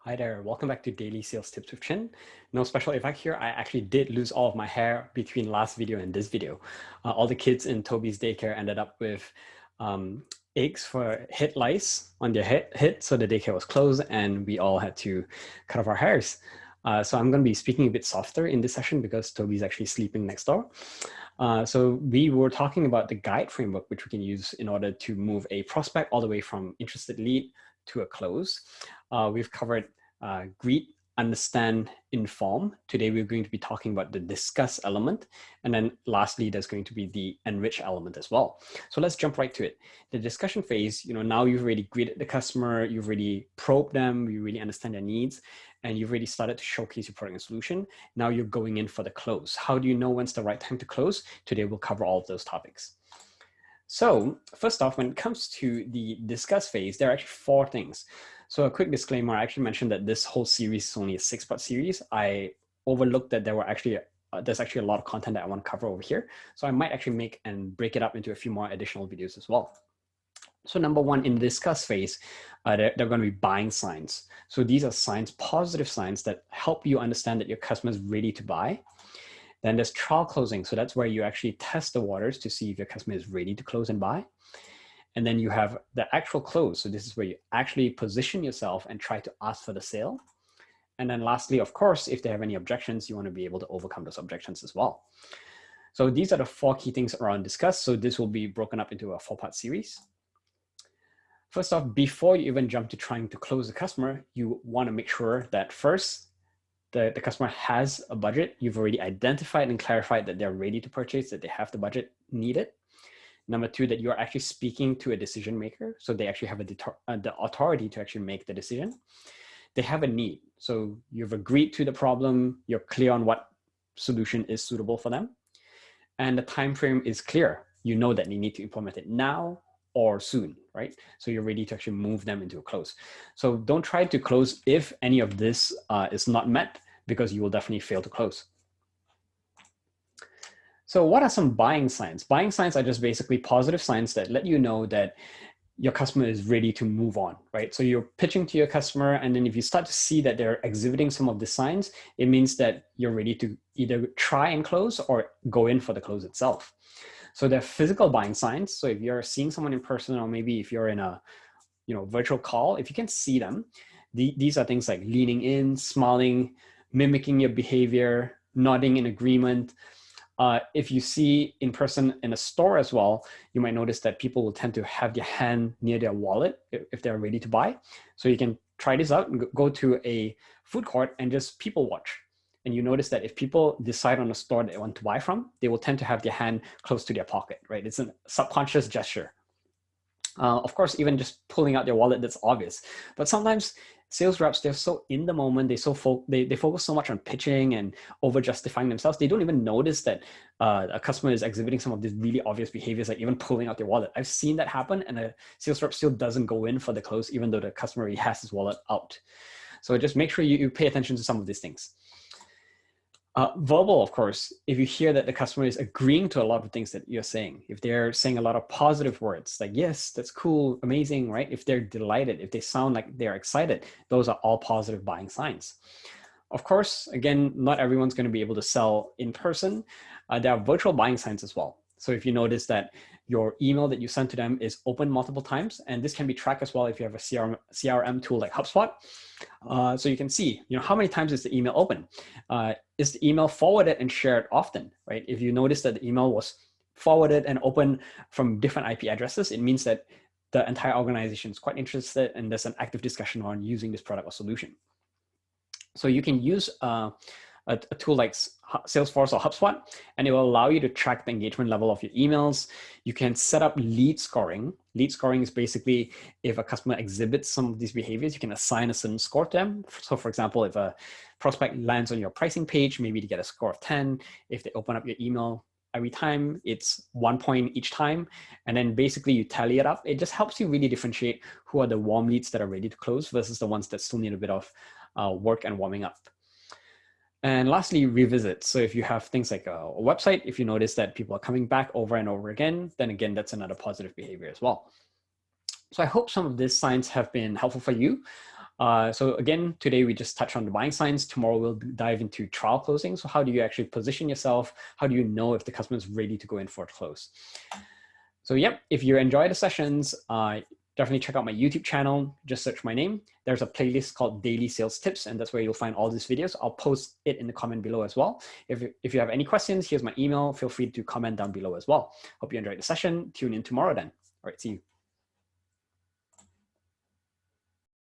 Hi there, welcome back to Daily Sales Tips with Chin. No special effect here. I actually did lose all of my hair between last video and this video. All the kids in Toby's daycare ended up with eggs for head lice on their head, so the daycare was closed and we all had to cut off our hairs. So I'm going to be speaking a bit softer in this session because Toby's actually sleeping next door. So we were talking about the guide framework, which we can use in order to move a prospect all the way from interested lead to a close. We've covered greet, understand, inform. Today we're going to be talking about the discuss element. And then lastly, there's going to be the enrich element as well. So let's jump right to it. The discussion phase, now you've already greeted the customer, you've already probed them, you really understand their needs, and you've already started to showcase your product and solution. Now you're going in for the close. How do you know when's the right time to close? Today we'll cover all of those topics. So first off, when it comes to the discuss phase, there are actually 4 things. So a quick disclaimer, I actually mentioned that this whole series is only a 6-part series. I overlooked that there were actually there's actually a lot of content that I want to cover over here. So I might actually make and break it up into a few more additional videos as well. So number 1, in the discuss phase, they're going to be buying signs. So these are signs, positive signs that help you understand that your customer is ready to buy. Then there's trial closing. So that's where you actually test the waters to see if your customer is ready to close and buy. And then you have the actual close. So this is where you actually position yourself and try to ask for the sale. And then lastly, of course, if they have any objections, you want to be able to overcome those objections as well. So these are the 4 key things around discuss. So this will be broken up into a 4-part series. First off, before you even jump to trying to close the customer, you want to make sure that first, the customer has a budget. You've already identified and clarified that they're ready to purchase, that they have the budget needed. Number 2, that you're actually speaking to a decision maker. So they actually have the authority to actually make the decision. They have a need. So you've agreed to the problem. You're clear on what solution is suitable for them. And the time frame is clear. You know that they need to implement it now or soon, right? So you're ready to actually move them into a close. So don't try to close if any of this is not met, because you will definitely fail to close. So what are some buying signs? Buying signs are just basically positive signs that let you know that your customer is ready to move on, right? So you're pitching to your customer, and then if you start to see that they're exhibiting some of the signs, it means that you're ready to either try and close or go in for the close itself. So they're physical buying signs. So if you're seeing someone in person, or maybe if you're in a virtual call, if you can see them, these are things like leaning in, smiling, mimicking your behavior, nodding in agreement. If you see in person in a store as well, you might notice that people will tend to have their hand near their wallet if they're ready to buy. So you can try this out and go to a food court and just people watch. And you notice that if people decide on a store that they want to buy from, they will tend to have their hand close to their pocket, right? It's a subconscious gesture. Of course, even just pulling out their wallet, that's obvious. But sometimes sales reps, they're so in the moment, they focus so much on pitching and over justifying themselves, they don't even notice that a customer is exhibiting some of these really obvious behaviors, like even pulling out their wallet. I've seen that happen, and a sales rep still doesn't go in for the close, even though the customer already has his wallet out. So just make sure you pay attention to some of these things. Verbal, of course, if you hear that the customer is agreeing to a lot of things that you're saying, if they're saying a lot of positive words like, yes, that's cool, amazing, right? If they're delighted, if they sound like they're excited, those are all positive buying signs. Of course, again, not everyone's going to be able to sell in person. There are virtual buying signs as well. So if you notice that your email that you sent to them is open multiple times, and this can be tracked as well if you have a CRM tool like HubSpot. So you can see, how many times is the email open? Is the email forwarded and shared often, right? If you notice that the email was forwarded and open from different IP addresses, it means that the entire organization is quite interested and there's an active discussion on using this product or solution. So you can use a tool like Salesforce or HubSpot, and it will allow you to track the engagement level of your emails. You can set up lead scoring. Lead scoring is basically if a customer exhibits some of these behaviors, you can assign a certain score to them. So for example, if a prospect lands on your pricing page, maybe to get a score of 10. If they open up your email every time, it's 1 point each time. And then basically you tally it up. It just helps you really differentiate who are the warm leads that are ready to close versus the ones that still need a bit of work and warming up. And lastly, revisit. So if you have things like a website, if you notice that people are coming back over and over again, then again, that's another positive behavior as well. So I hope some of these signs have been helpful for you. So again, today we just touched on the buying signs. Tomorrow we'll dive into trial closing. So how do you actually position yourself? How do you know if the customer is ready to go in for a close? So yeah, if you enjoy the sessions, definitely check out my YouTube channel. Just search my name. There's a playlist called Daily Sales Tips, and that's where you'll find all these videos. I'll post it in the comment below as well. If you have any questions, here's my email. Feel free to comment down below as well. Hope you enjoyed the session. Tune in tomorrow then. All right, see you.